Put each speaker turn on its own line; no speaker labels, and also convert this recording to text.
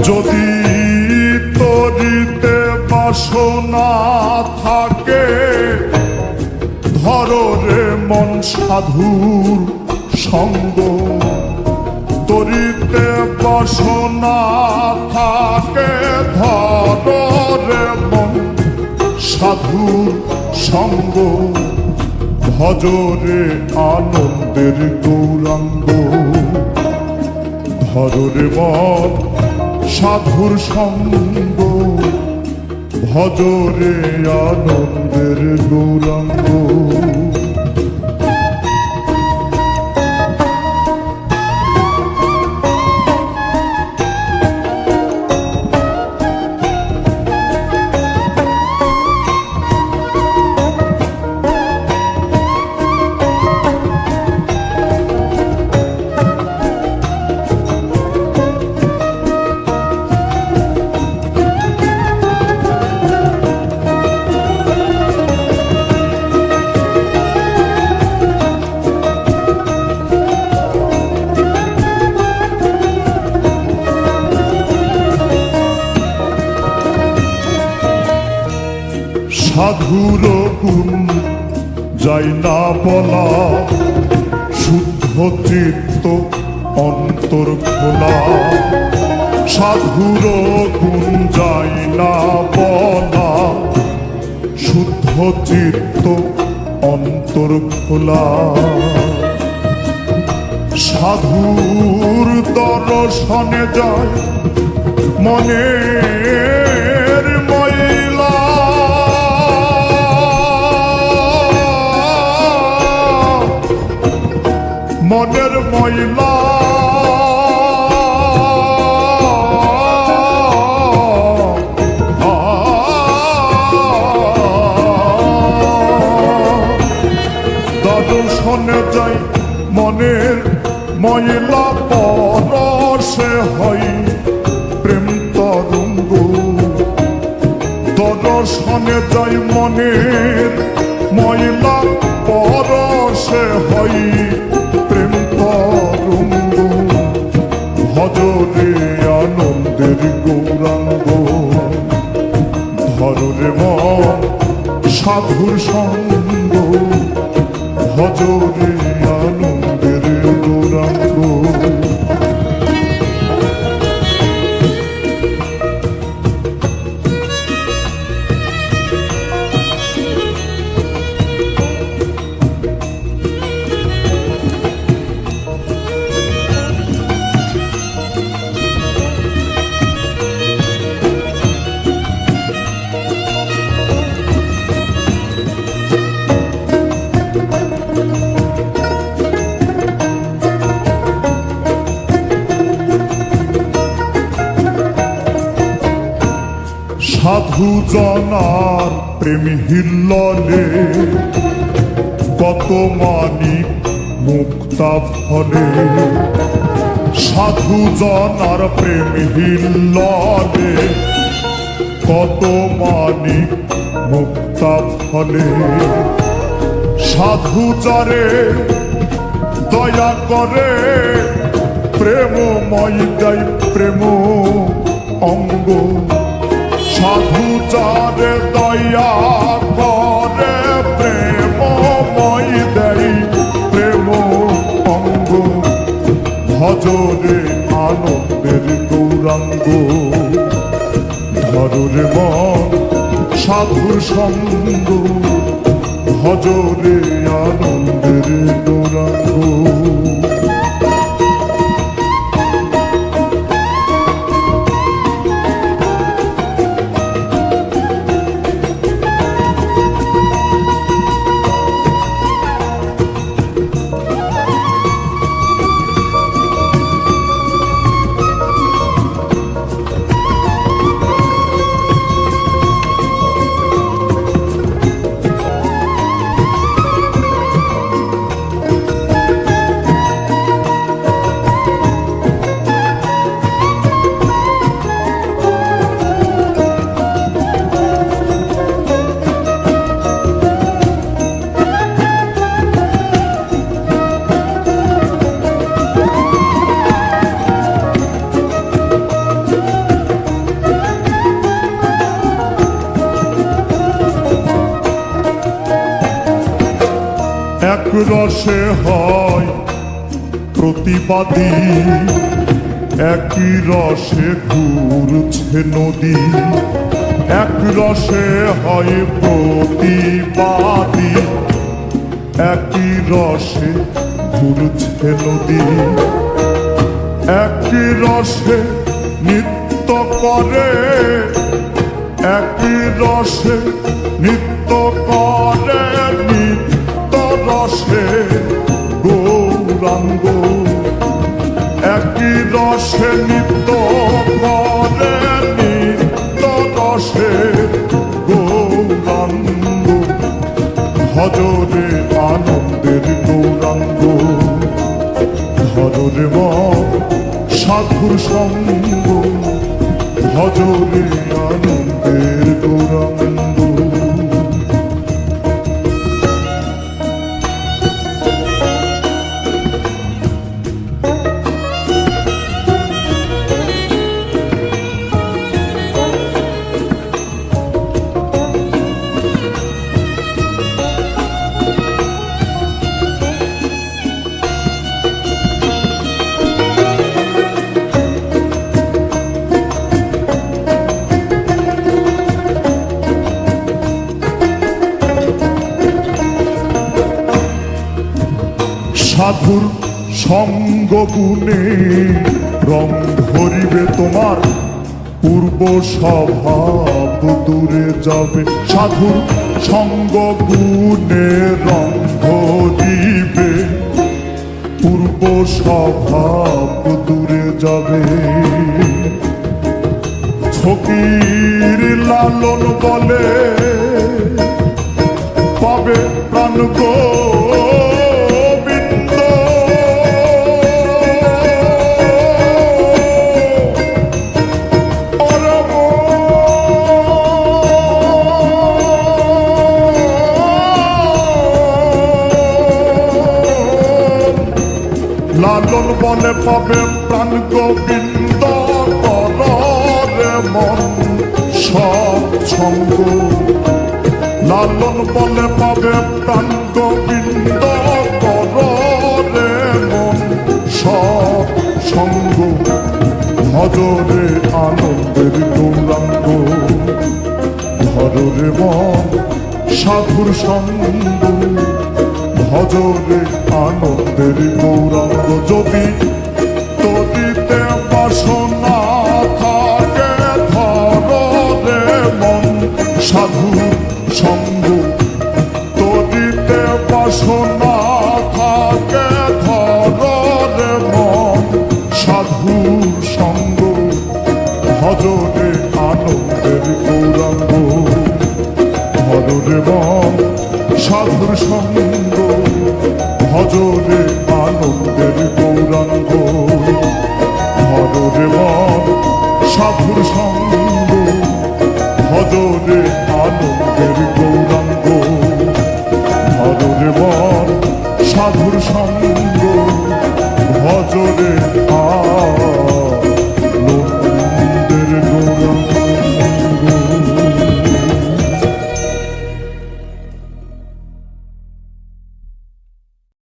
যদি তরিতে বাসনা থাকে, ধরো রে মন সাধুর সঙ্গ। তরিতে বাসনা থাকে, ধরো রে মন সাধুর সঙ্গ। ভজরে আনন্দের গৌরাঙ্গ, ধরো রে মন সাধুর সঙ্গ। ভজরে আনন্দের গৌরাঙ্গ। সাধুর গুণ যাই না বলা, শুদ্ধ চিত্ত অন্তর খোলা। সাধুর গুণ যাই না বলা, শুদ্ধ চিত্ত অন্তর খোলা। সাধুর দর্শনে যায় মনের ময়লা। মনের ময়লা দর্শনে যাই মনের ময়লা। পরশে হয় প্রেম তরঙ্গ। দর্শনে যাই মনের ময়লা, পরশে হয় প্রেম তরঙ্গ। ভজরে আনন্দের গৌরাঙ্গ, ধরো রে মন সাধুর সঙ্গ। ভজরে আনন্দের গৌরাঙ্গ। সাধু জনার প্রেম হিল্ললে, কত মানিক মুক্তা ফলে। সাধু জনার প্রেম হিল্ললে, কত মানিক মুক্তা ফলে। সাধু যারে দয়া করে, প্রেমময় দেয় প্রেম অঙ্গ। সাধু যারে দয়া করে, প্রেমময় দেয় প্রেম অঙ্গ। ভজরে আনন্দের গৌরাঙ্গ, ধরো রে মন সাধুর সঙ্গ। ভজরে আনন্দের গৌরাঙ্গ। রসে হয় প্রতিবাদী, একই রসে ঘুরছে নদী, এক রসে হয় প্রতিবাদী, একই রসে ঘুরছে নদী, একই রসে নৃত্য করে, একই রসে নৃত্য করে, নিত্য রসে গৌরাঙ্গ, একই রসে নৃত্য করে, নিত্য রসে গৌরাঙ্গ, ভজরে আনন্দের গৌরাঙ্গ, ধরে মন সাধুর সঙ্গ, ভজরে আনন্দের গৌরাঙ্গ। সাধুর সঙ্গ গুণে রং ধরিবে তোমার, পূর্ব স্বভাব দূরে যাবে। সাধুর সঙ্গ গুণে রং ধরিবে, পূর্ব স্বভাব দূরে যাবে। ফকির লালন বলে পাবে প্রাণ গো, লালন বলে পাবে প্রাণ গোবিন্দ, কররে মন সৎসঙ্গ। লালন বলে পাবে প্রাণ গোবিন্দ, কররে মন সৎসঙ্গ, ভজরে আনন্দের গৌরাঙ্গ, ধরে মন সাধুর সঙ্গ, ভজরে আনন্দের গৌরাঙ্গ। যদি তদিতে বাসনা থাকে, ধরে মন সাধুর সঙ্গ, তদিতে বাসনা থাকে, ধরে মন সাধুর সঙ্গ, ভজরে আনন্দের গৌরাঙ্গ, ধরে মন সাধুর সঙ্গ, ভজরে আনন্দের গৌরাঙ্গ, ধরে মন সাধুর সঙ্গ, ভজরে আনন্দের গৌরাঙ্গ, ধরে মন সাধুর সঙ্গ, ভজরে